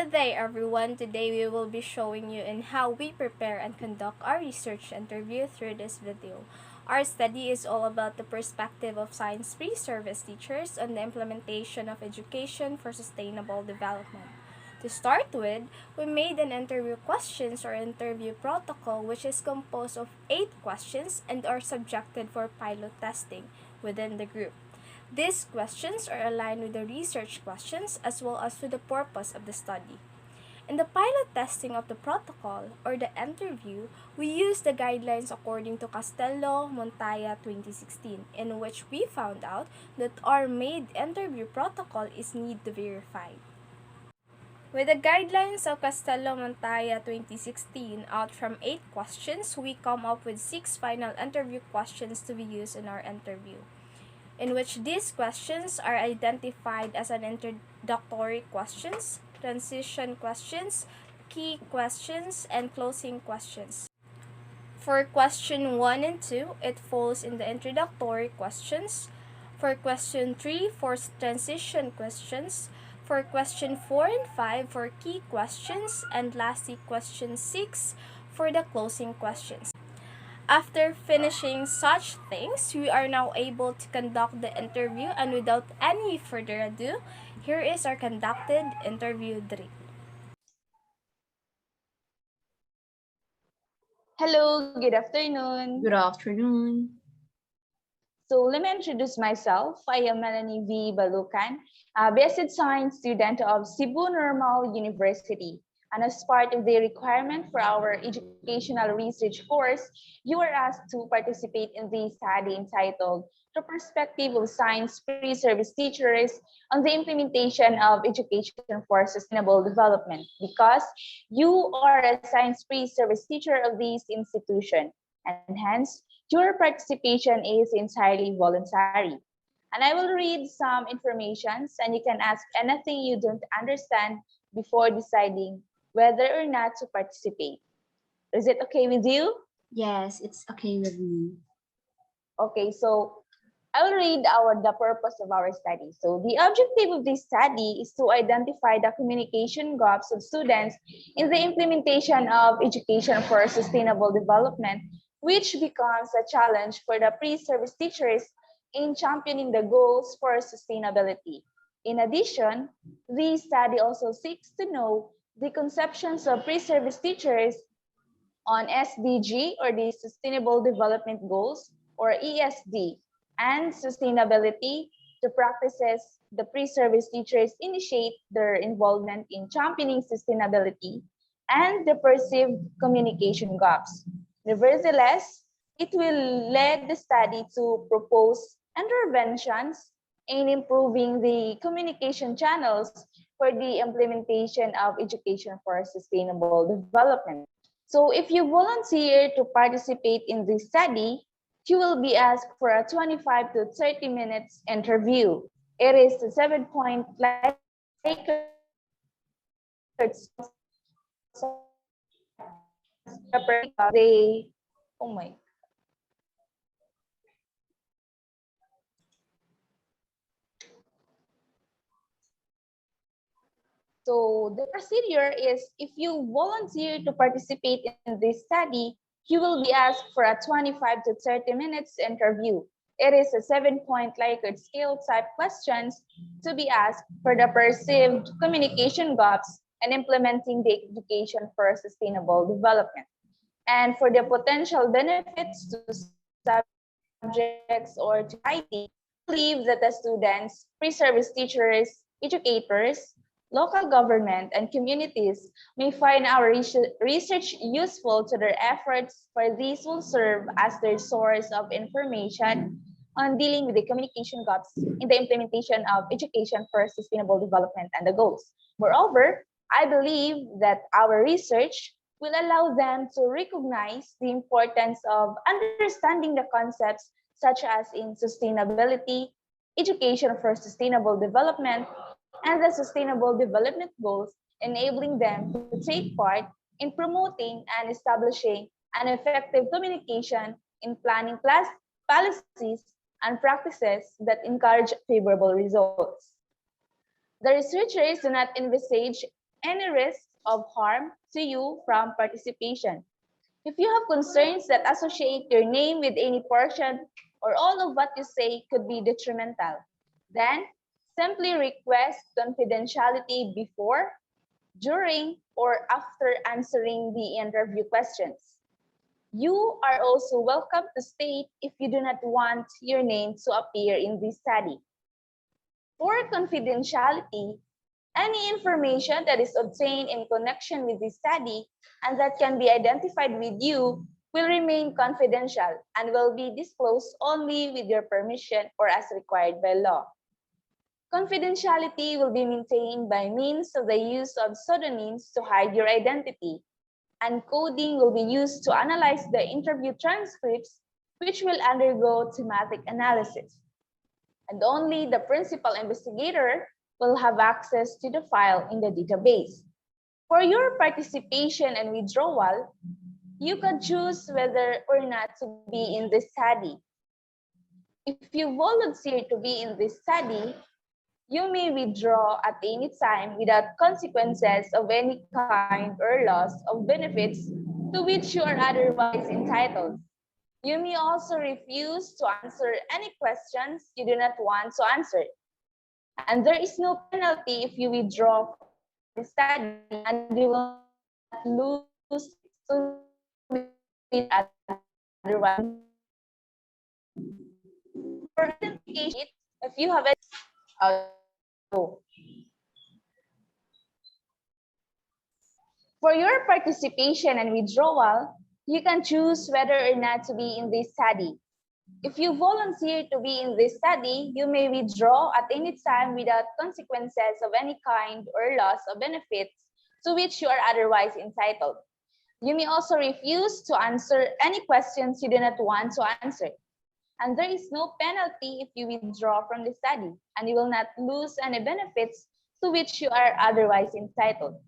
Good day everyone. Today we will be showing you in how we prepare and conduct our research interview through this video. Our study is all about the perspective of science pre-service teachers on the implementation of education for sustainable development. To start with, we made an interview questions or interview protocol which is composed of 8 questions and are subjected for pilot testing within the group. These questions are aligned with the research questions as well as to the purpose of the study. In the pilot testing of the protocol or the interview, we use the guidelines according to Castello Montaya 2016, in which we found out that our made interview protocol is need to verify. With the guidelines of Castello Montaya 2016, out from 8 questions, we come up with 6 final interview questions to be used in our interview, in which these questions are identified as an introductory questions, transition questions, key questions, and closing questions. For question 1 and 2, it falls in the introductory questions. For question 3, for transition questions. For question 4 and 5, for key questions. And lastly, question 6, for the closing questions. After finishing such things, we are now able to conduct the interview, and without any further ado, here is our conducted interview drill. Hello, good afternoon. Good afternoon. So let me introduce myself. I am Melanie V. Balukan, a basic science student of Cebu Normal University. And as part of the requirement for our educational research course, you are asked to participate in the study entitled The Perspective of Science Pre-Service Teachers on the Implementation of Education for Sustainable Development, because you are a science pre-service teacher of this institution, and hence your participation is entirely voluntary. And I will read some informations, and you can ask anything you don't understand before deciding whether or not to participate. Is it okay with you? Yes, it's okay with me. Okay, so I will read the purpose of our study. So the objective of this study is to identify the communication gaps of students in the implementation of education for sustainable development, which becomes a challenge for the pre-service teachers in championing the goals for sustainability. In addition, the study also seeks to know the conceptions of pre-service teachers on SDG, or the Sustainable Development Goals, or ESD, and sustainability, the practices the pre-service teachers initiate their involvement in championing sustainability, and the perceived communication gaps. Nevertheless, it will lead the study to propose interventions in improving the communication channels for the implementation of education for sustainable development. So if you volunteer to participate in this study, you will be asked for a 25 to 30 minutes interview. It is a 7-point they, oh my. So the procedure is, if you volunteer to participate in this study, you will be asked for a 25 to 30 minutes interview. It is a 7-point Likert scale type questions to be asked for the perceived communication gaps and implementing the education for sustainable development. And for the potential benefits to subjects or to society, I believe that the students, pre-service teachers, educators, local government, and communities may find our research useful to their efforts, for these will serve as their source of information on dealing with the communication gaps in the implementation of education for sustainable development and the goals. Moreover, I believe that our research will allow them to recognize the importance of understanding the concepts such as in sustainability, education for sustainable development, and the Sustainable Development Goals, enabling them to take part in promoting and establishing an effective communication in planning policies and practices that encourage favorable results. The researchers do not envisage any risk of harm to you from participation. If you have concerns that associate your name with any portion or all of what you say could be detrimental, then simply request confidentiality before, during, or after answering the interview questions. You are also welcome to state if you do not want your name to appear in this study. For confidentiality, any information that is obtained in connection with this study and that can be identified with you will remain confidential and will be disclosed only with your permission or as required by law. Confidentiality will be maintained by means of the use of pseudonyms to hide your identity, and coding will be used to analyze the interview transcripts, which will undergo thematic analysis. And only the principal investigator will have access to the file in the database. For your participation and withdrawal, you can choose whether or not to be in this study. If you volunteer to be in this study, you may withdraw at any time without consequences of any kind or loss of benefits to which you are otherwise entitled. You may also refuse to answer any questions you do not want to answer. And there is no penalty if you withdraw from the study, and you will not lose to be otherwise. For identification, if you have any, for your participation and withdrawal, you can choose whether or not to be in this study. If you volunteer to be in this study, you may withdraw at any time without consequences of any kind or loss of benefits to which you are otherwise entitled. You may also refuse to answer any questions you do not want to answer. And there is no penalty if you withdraw from the study, and you will not lose any benefits to which you are otherwise entitled.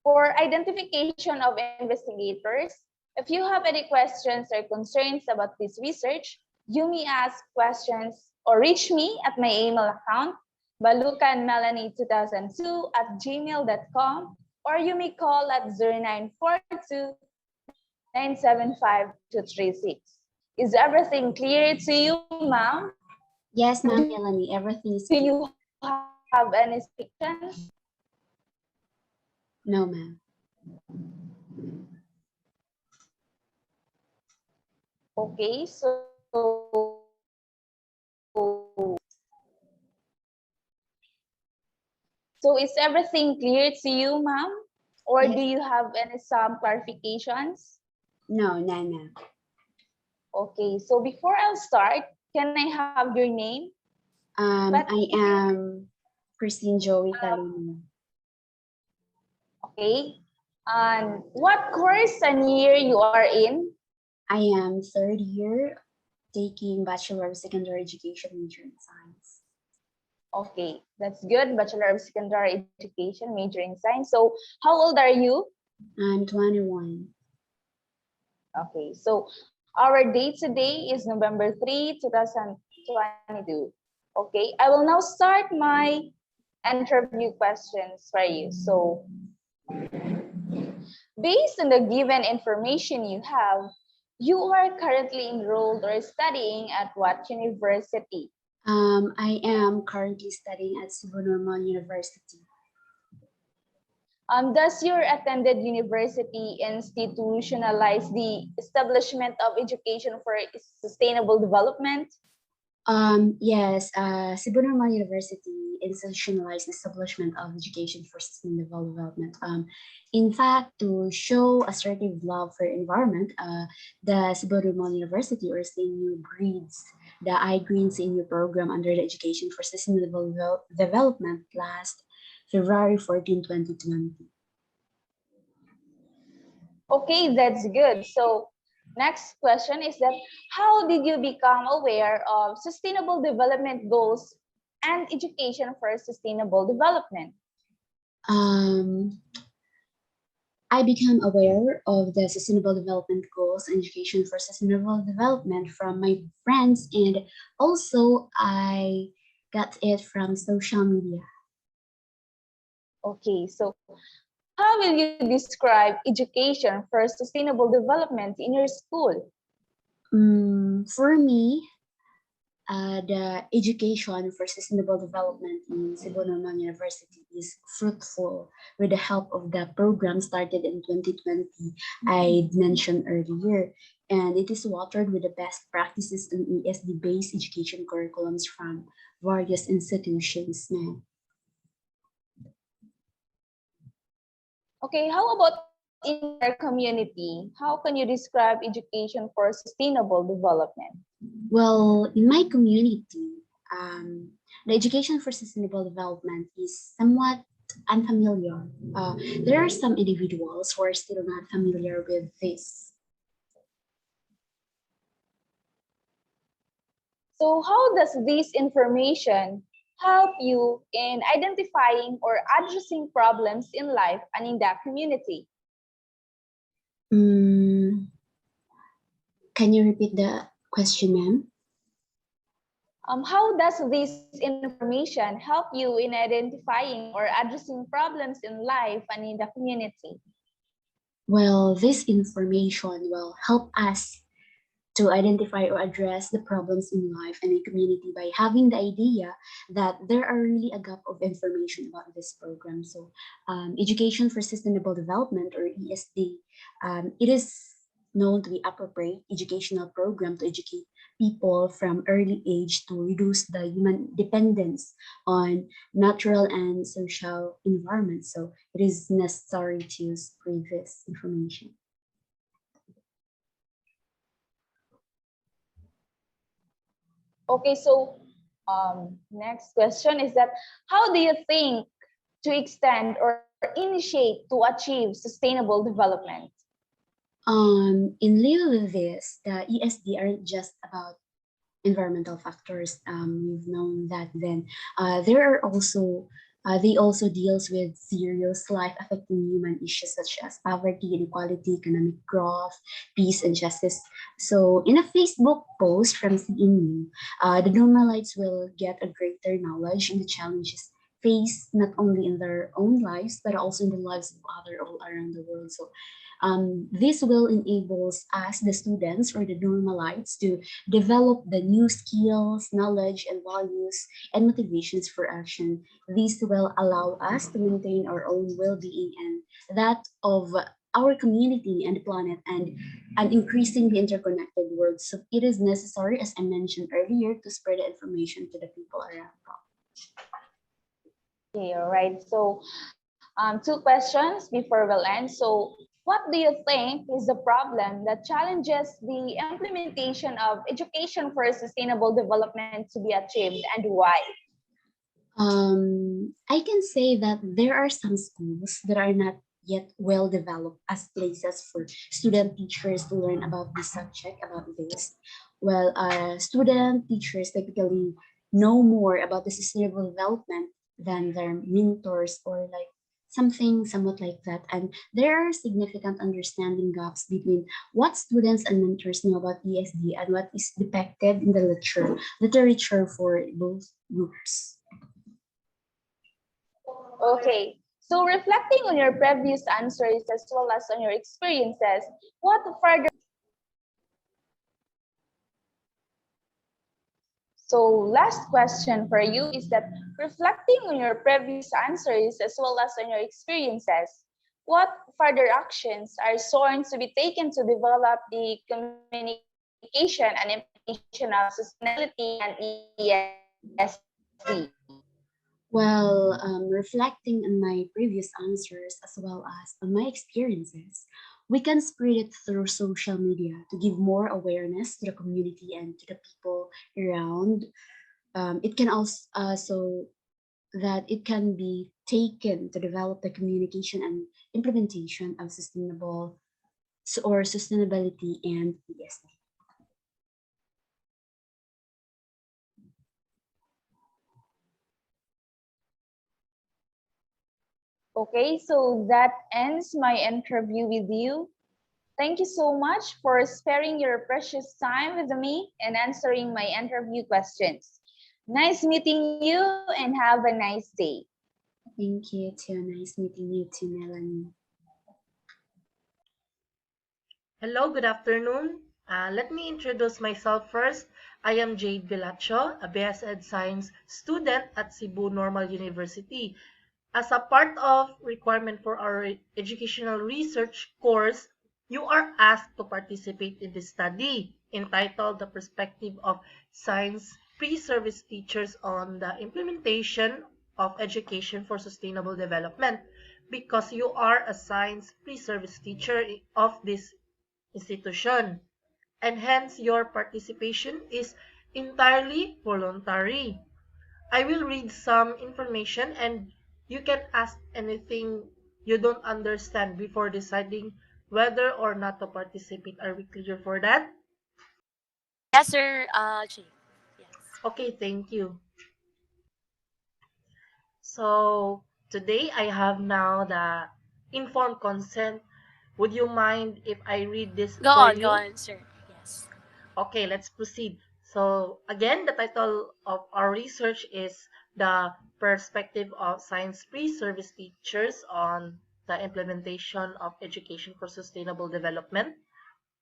For identification of investigators, if you have any questions or concerns about this research, you may ask questions or reach me at my email account, balukanmelanie2002@gmail.com, or you may call at 0942-975-236. Is everything clear to you, ma'am? Yes, Ma'am Melanie, everything is Do clear. you have any questions? No, ma'am. Okay, so is everything clear to you, ma'am? Or Yes. do you have some clarifications? No, none, ma'am. Okay, so before I'll start, can I have your name? I am Christine Joey Calino. Okay, and what course and year you are in? I am third year taking Bachelor of Secondary Education major in science. Okay, that's good. Bachelor of Secondary Education, major in science. So how old are you? I'm 21. Okay, so our date today is November 3, 2022. Okay, I will now start my interview questions for you. So based on the given information you have, you are currently enrolled or studying at what university? I am currently studying at Cebu Normal University. Does your attended university institutionalize the establishment of education for sustainable development? Yes, Cebu Normal University institutionalized the establishment of education for sustainable development. In fact, to show assertive love for environment, the Cebu Normal University or CNU breeds the iGreen CNU program under the Education for Sustainable Development last February 14, 2020. Okay, that's good. So next question is that how did you become aware of sustainable development goals and education for sustainable development? I became aware of the Sustainable Development Goals and Education for Sustainable Development from my friends, and also I got it from social media. Okay, so how will you describe education for sustainable development in your school? For me, the education for sustainable development in Cebu Normal University is fruitful with the help of the program started in 2020 I mentioned earlier. And it is watered with the best practices in ESD-based education curriculums from various institutions now. Okay, how about in your community? How can you describe education for sustainable development? Well, in my community, um, the education for sustainable development is somewhat unfamiliar. There are some individuals who are still not familiar with this. So how does this information help you in identifying or addressing problems in life and in the community? Mm, can you repeat the question, ma'am? How does this information help you in identifying or addressing problems in life and in the community? Well, this information will help us to identify or address the problems in life and in community by having the idea that there are really a gap of information about this program. So, Education for Sustainable Development or ESD, it is known to be appropriate educational program to educate people from early age to reduce the human dependence on natural and social environment. So it is necessary to spread this information. Okay, so next question is that how do you think to extend or initiate to achieve sustainable development? In lieu of this, the ESD aren't just about environmental factors. We've known that then there are also they also deals with serious life-affecting human issues such as poverty, inequality, economic growth, peace, and justice. So, in a Facebook post from CNU, the Normalites will get a greater knowledge in the challenges faced not only in their own lives but also in the lives of other all around the world. So, this will enables us, the students or the Normalites, to develop the new skills, knowledge, and values and motivations for action. These will allow us to maintain our own well-being and that of our community and the planet and increasing the interconnected world. So it is necessary, as I mentioned earlier, to spread the information to the people around. Okay, all right. So two questions before we'll end. So what do you think is the problem that challenges the implementation of education for sustainable development to be achieved and why? I can say that there are some schools that are not yet well developed as places for student teachers to learn about this subject, about this. Well, student teachers typically know more about the sustainable development than their mentors or like something somewhat like that. And there are significant understanding gaps between what students and mentors know about ESD and what is depicted in the literature for both groups. Okay. So reflecting on your previous answers as well as on your experiences, what further? So last question for you is that reflecting on your previous answers as well as on your experiences, what further actions are sworn to be taken to develop the communication and implementation of sustainability and ESD? Well, reflecting on my previous answers as well as on my experiences, we can spread it through social media to give more awareness to the community and to the people around. It can also that it can be taken to develop the communication and implementation of or sustainability and ESG. Okay, so that ends my interview with you. Thank you so much for sparing your precious time with me and answering my interview questions. Nice meeting you and have a nice day. Thank you too. Nice meeting you too, Melanie. Hello, good afternoon. Let me introduce myself first. I am Jade Villacho, a BS Ed Science student at Cebu Normal University. As a part of requirement for our educational research course, you are asked to participate in this study entitled The Perspective of Science Pre-Service Teachers on the Implementation of Education for Sustainable Development, because you are a science pre-service teacher of this institution, and hence your participation is entirely voluntary. I will read some information and you can ask anything you don't understand before deciding whether or not to participate. Are we clear for that? Yes, sir. Jake. Yes. Okay, thank you. So today I have now the informed consent. Would you mind if I read this for Go you? on, sir. Yes. Okay, let's proceed. So again, the title of our research is The Perspective of Science Pre-Service Teachers on the Implementation of Education for Sustainable Development.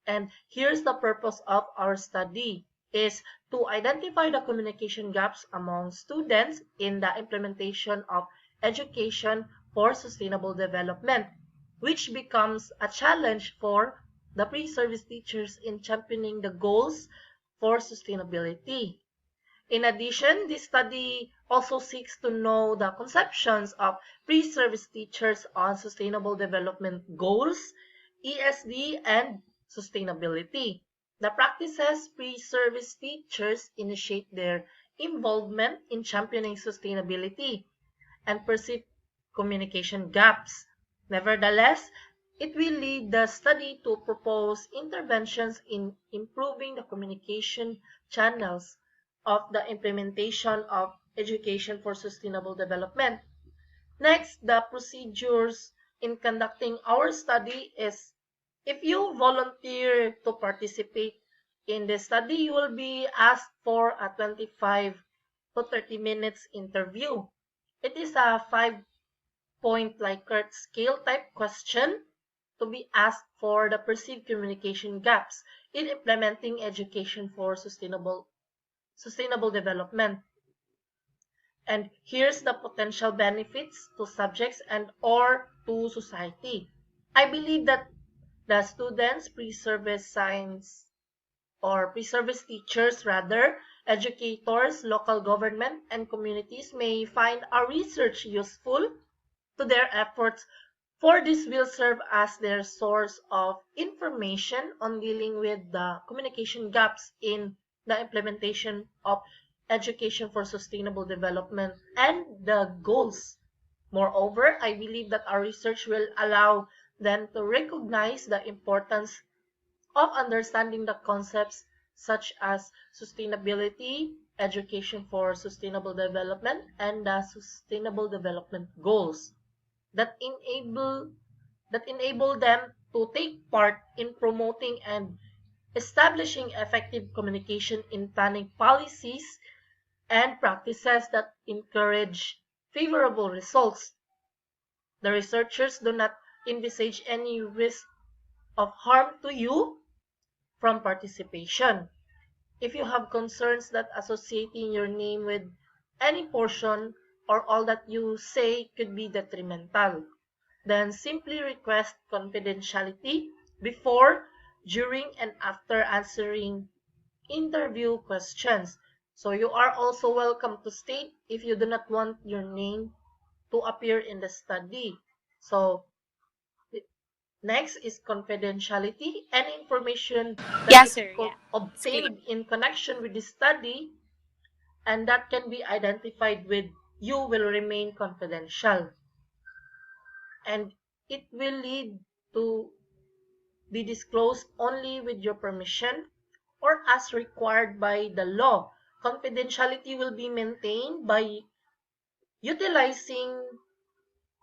And here's the purpose of our study is to identify the communication gaps among students in the implementation of education for sustainable development, which becomes a challenge for the pre-service teachers in championing the goals for sustainability. In addition, this study also seeks to know the conceptions of pre-service teachers on sustainable development goals, ESD, and sustainability. The practices pre-service teachers initiate their involvement in championing sustainability and perceive communication gaps. Nevertheless, it will lead the study to propose interventions in improving the communication channels of the implementation of education for sustainable development. Next, the procedures in conducting our study is if you volunteer to participate in the study, you will be asked for a 25 to 30 minutes interview. It is a 5-point Likert scale type question to be asked for the perceived communication gaps in implementing education for sustainable development. And here's the potential benefits to subjects and or to society. I believe that the students, pre-service science or pre-service teachers rather, educators, local government, and communities may find our research useful to their efforts, for this will serve as their source of information on dealing with the communication gaps in the implementation of education for sustainable development and the goals. Moreover, I believe that our research will allow them to recognize the importance of understanding the concepts such as sustainability, education for sustainable development, and the sustainable development goals that enable them to take part in promoting and establishing effective communication in planning policies and practices that encourage favorable results. The researchers do not envisage any risk of harm to you from participation. If you have concerns that associating your name with any portion or all that you say could be detrimental, then simply request confidentiality before, during, and after answering interview questions. So you are also welcome to state if you do not want your name to appear in the study. So next is confidentiality. Any information that Yes, is sir. Yeah. It's clear. obtained in connection with the study and that can be identified with you will remain confidential. And it will lead to be disclosed only with your permission or as required by the law. Confidentiality will be maintained by utilizing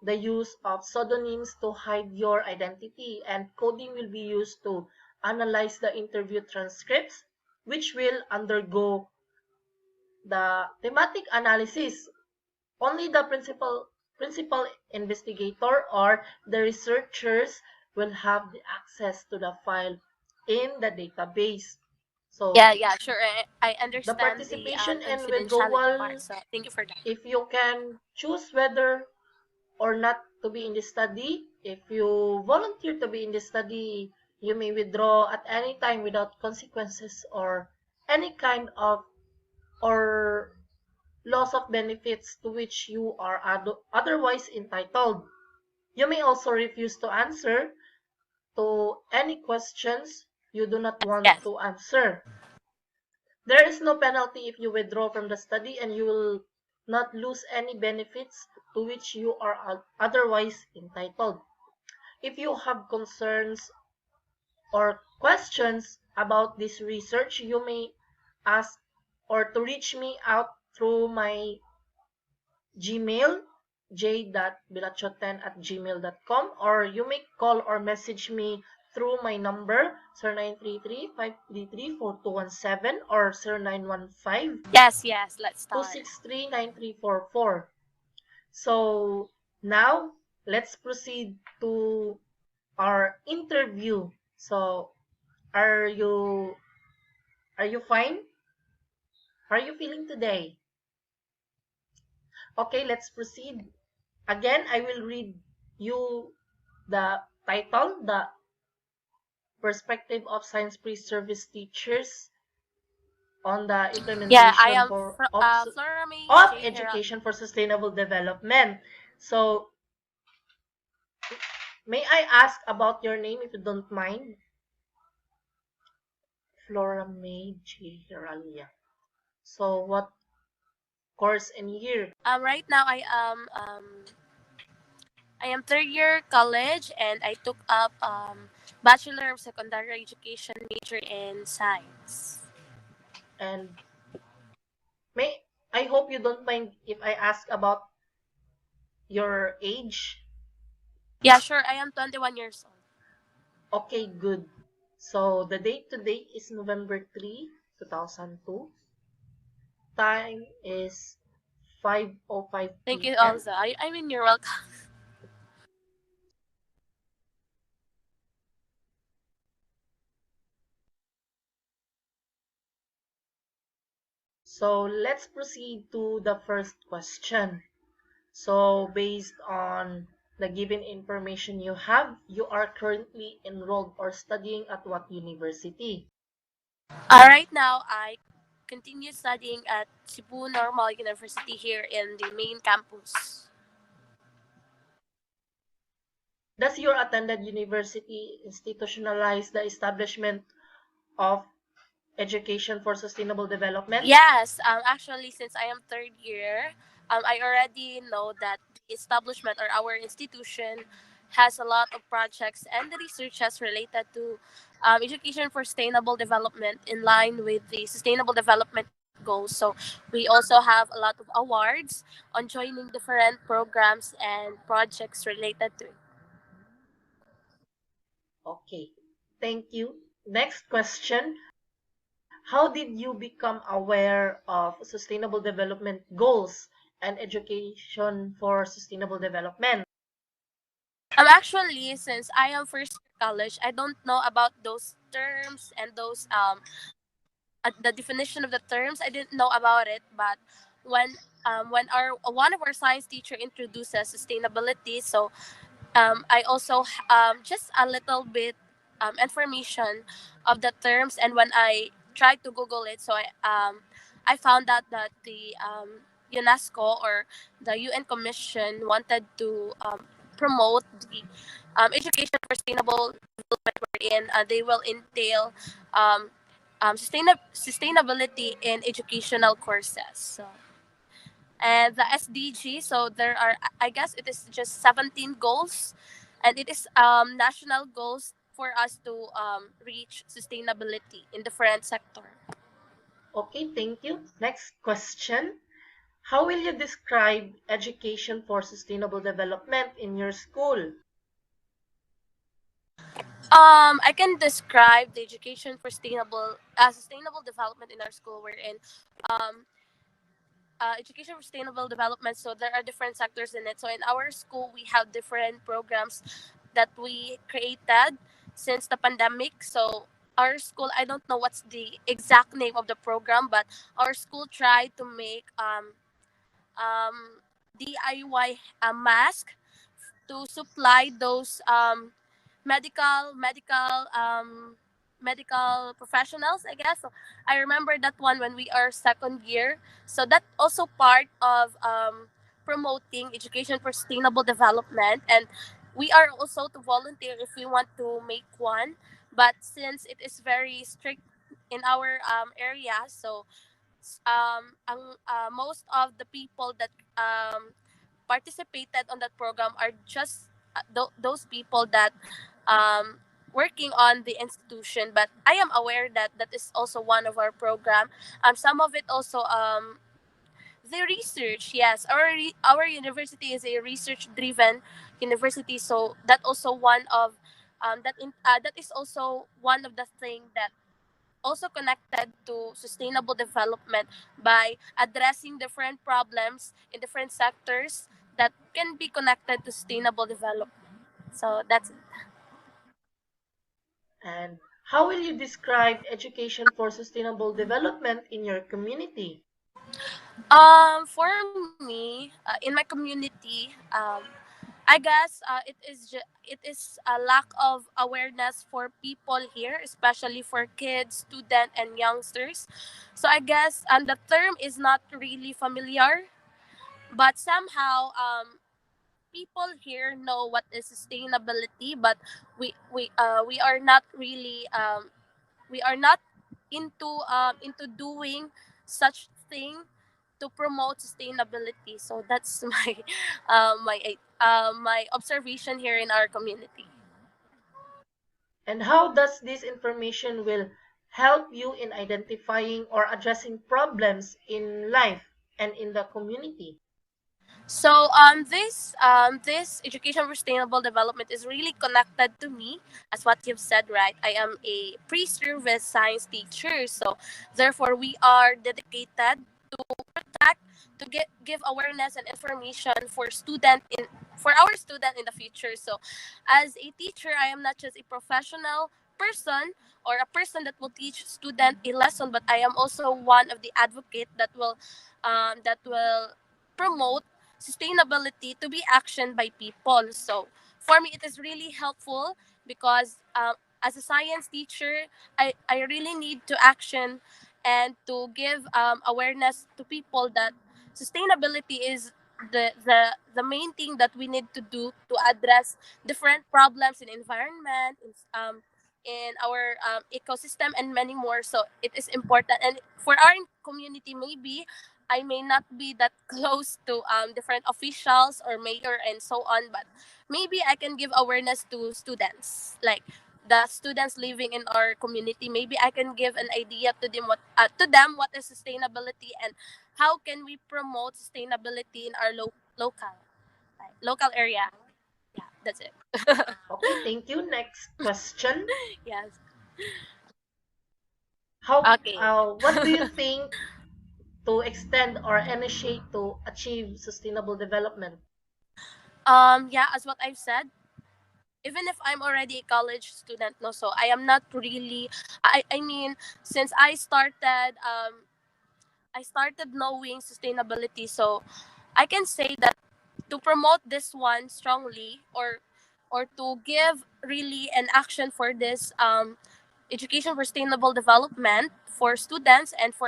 the use of pseudonyms to hide your identity, and coding will be used to analyze the interview transcripts, which will undergo the thematic analysis. Only the principal investigator or the researchers will have the access to the file in the database. So Yeah, sure. I the understand the participation and confidentiality part. withdrawal, So thank you for that. if you can choose whether or not to be in the study, if you volunteer to be in the study, you may withdraw at any time without consequences or any kind of or loss of benefits to which you are otherwise entitled. You may also refuse to answer to any questions you do not want Yes. to answer. There is no penalty if you withdraw from the study, and you will not lose any benefits to which you are otherwise entitled. If you have concerns or questions about this research, you may ask or to reach me out through my Gmail, j.bilachoten@gmail.com, or you may call or message me through my number 0933-533-4217 or 0915 Yes, let's start. 263-9344. So now let's proceed to our interview. So are you fine? How are you feeling today? Okay, let's proceed. Again, I will read you the title, the perspective of science pre-service teachers on the Yeah, I implementation am Flora May of J. Herald. education for sustainable development. So, may I ask about your name if you don't mind? Flora May J. Heralia. So, what course and year? Right now I am third year college and I took up Bachelor of Secondary Education major in science. And may I hope you don't mind if I ask about your age? Yeah, sure. I am 21 years old. Okay, good. So the date today is November 3, 2002. Time is 5:05 Thank you, p.m. also. I mean, you're welcome. So let's proceed to the first question. So based on the given information you have, you are currently enrolled or studying at what university? Right now, I continue studying at Cebu Normal University here in the main campus. Does your attended university institutionalize the establishment of education for sustainable development? Yes, actually, since I am third year, I already know that the establishment or our institution has a lot of projects and the researches related to education for sustainable development in line with the sustainable development goals. So we also have a lot of awards on joining different programs and projects related to it. Okay, thank you. Next question. How did you become aware of sustainable development goals and education for sustainable development? Actually, since I am first year college, I don't know about those terms and those the definition of the terms. I didn't know about it, but when our one of our science teacher introduces sustainability, so I also just a little bit information of the terms, and when I tried to Google it, so I found out that the UNESCO or the UN Commission wanted to promote the education for sustainable development, wherein they will entail um, sustainability in educational courses. So and the SDG. So there are, I guess, it is just 17 goals, and it is national goals for us to reach sustainability in different sector. Okay, thank you. Next question. How will you describe education for sustainable development in your school? I can describe the education for sustainable development in our school, wherein um, education for sustainable development. So there are different sectors in it. So in our school, we have different programs that we created since the pandemic. So our school, I don't know what's the exact name of the program, but our school tried to make DIY mask to supply those medical professionals, I guess. So I remember that one when we are second year. So that also part of promoting education for sustainable development, and we are also to volunteer if we want to make one. But since it is very strict in our area, so most of the people that participated on that program are just those people that um, working on the institution. But I am aware that that is also one of our program. Some of it also the research. Yes, our university is a research driven university, so that also one of that is also one of the thing that also connected to sustainable development by addressing different problems in different sectors that can be connected to sustainable development. So that's it. And how will you describe education for sustainable development in your community? For me, in my community, I guess it is a lack of awareness for people here, especially for kids, students, and youngsters. So I guess the term is not really familiar, but somehow people here know what is sustainability, but we are not really we are not into doing such thing to promote sustainability. So that's my observation here in our community. And how does this information will help you in identifying or addressing problems in life and in the community? So this education for sustainable development is really connected to me, as what you've said, right? I am a pre-service science teacher, so therefore we are dedicated to protect, to give awareness and information for our student in the future. So as a teacher, I am not just a professional person or a person that will teach student a lesson, but I am also one of the advocate that will promote sustainability to be action by people. So for me, it is really helpful because as a science teacher, I really need to action and to give awareness to people that sustainability is the main thing that we need to do to address different problems in environment, in our ecosystem, and many more. So it is important, and for our community, maybe I may not be that close to different officials or mayor and so on, but maybe I can give awareness to students, like the students living in our community. Maybe I can give an idea to them what is sustainability and how can we promote sustainability in our local area. Yeah, that's it. Okay, thank you. Next question. Yes. How Okay. what do you think to extend or initiate to achieve sustainable development? Yeah, as what I've said, even if I'm already a college student, no, so I am not really. I mean, since I started knowing sustainability, so I can say that to promote this one strongly, or to give really an action for this education for sustainable development for students and for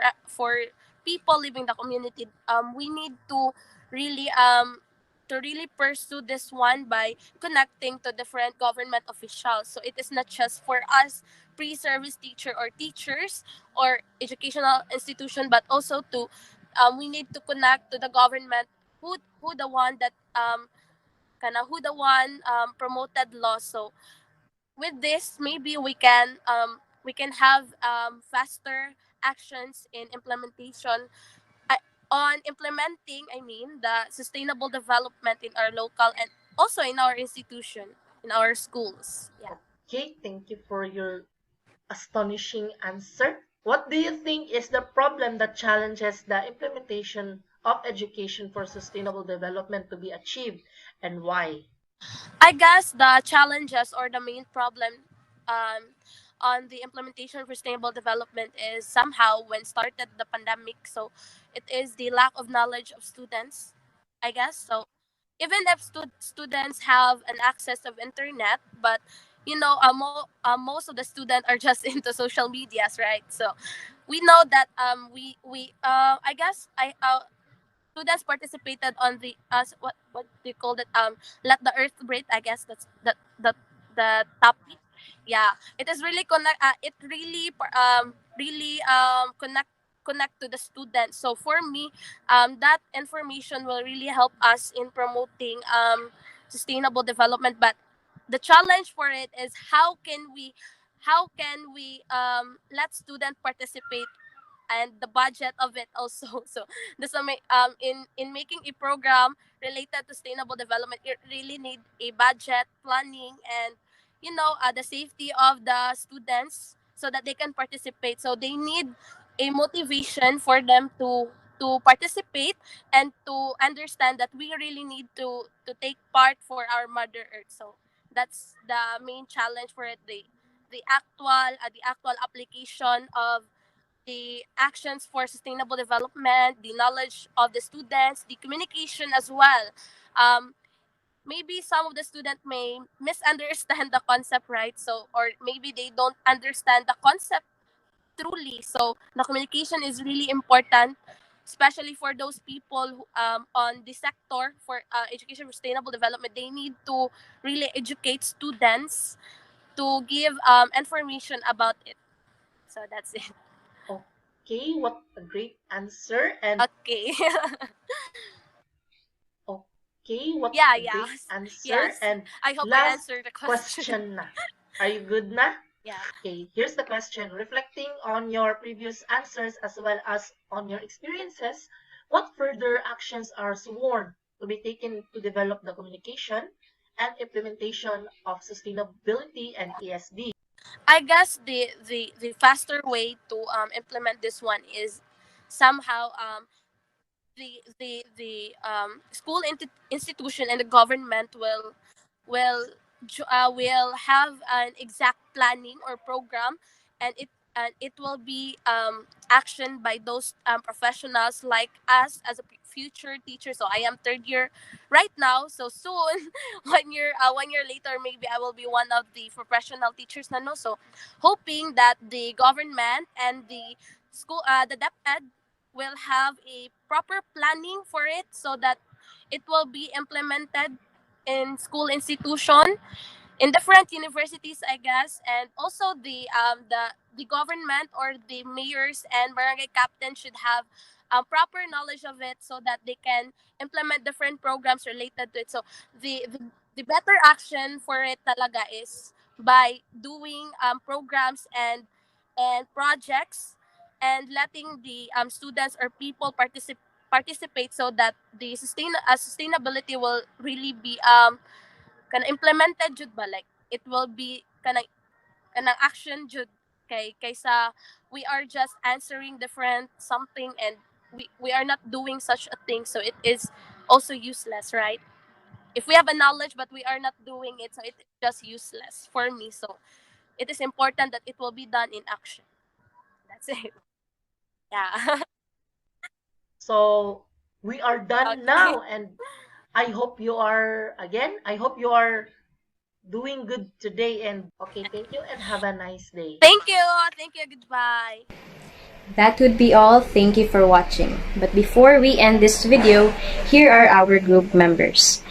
people living the community, we need really to really pursue this one by connecting to different government officials. So it is not just for us pre-service teacher or teachers or educational institution, but also to we need to connect to the government, who the one that who the one promoted laws. So with this, maybe we can have faster actions in implementation, uh, on implementing, I mean, the sustainable development in our local and also in our institution, in our schools. Yeah. Okay, thank you for your astonishing answer. What do you think is the problem that challenges the implementation of education for sustainable development to be achieved, and why? I guess the challenges or the main problem um, on the implementation for sustainable development is somehow when started the pandemic. So it is the lack of knowledge of students, I guess. So even if students have an access of internet, but most of the students are just into social medias, right? So we know that we I guess I students participated on the what do you call it, let the earth breathe, I guess that's the topic. Yeah, it is really it really really connect to the students. So for me, that information will really help us in promoting sustainable development. But the challenge for it is how can we let students participate and the budget of it also. So in making a program related to sustainable development, you really need a budget planning and the safety of the students so that they can participate. So they need a motivation for them to participate and to understand that we really need to take part for our mother earth. So that's the main challenge for it, the actual application of the actions for sustainable development, the knowledge of the students, the communication as well. Um, Maybe some of the student may misunderstand the concept, right? So, or maybe they don't understand the concept truly. So, the communication is really important, especially for those people on the sector for education for sustainable development. They need to really educate students to give information about it. So that's it. Okay, what a great answer. And Okay. okay, what Yeah, a yeah. great answer. Yes. And I hope I last answered the question. question na. Are you good na? Yeah. Okay, here's the question. Reflecting on your previous answers as well as on your experiences, what further actions are sworn to be taken to develop the communication and implementation of sustainability and ESD? I guess the faster way to implement this one is somehow the school institution and the government will will have an exact planning or program, and it will be action by those professionals like us as a future teacher. So I am third year right now, so soon 1 year later maybe I will be one of the professional teachers na, no. So hoping that the government and the school the DepEd will have a proper planning for it so that it will be implemented in school institution, in different universities, I guess. And also the government or the mayors and barangay captains should have proper knowledge of it so that they can implement different programs related to it. So the better action for it talaga is by doing programs and projects, and letting the students or people participate so that the sustainability will really be kana implemented jud ba, like it will be kanang action jud, kaysa we are just answering different something and we are not doing such a thing. So it is also useless, right? If we have a knowledge but we are not doing it, so it is just useless for me. So it is important that it will be done in action. That's it. Yeah. So we are done Okay. now, and I hope you are doing good today. And okay, thank you and have a nice day. Thank you. Thank you. Goodbye. That would be all. Thank you for watching. But before we end this video, here are our group members.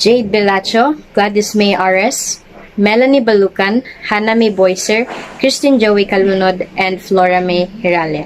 Jade Belacho, Gladys May Ares, Melanie Balucan, Hannah May Boyser, Christine Joey Calunod, and Flora May Hiralia.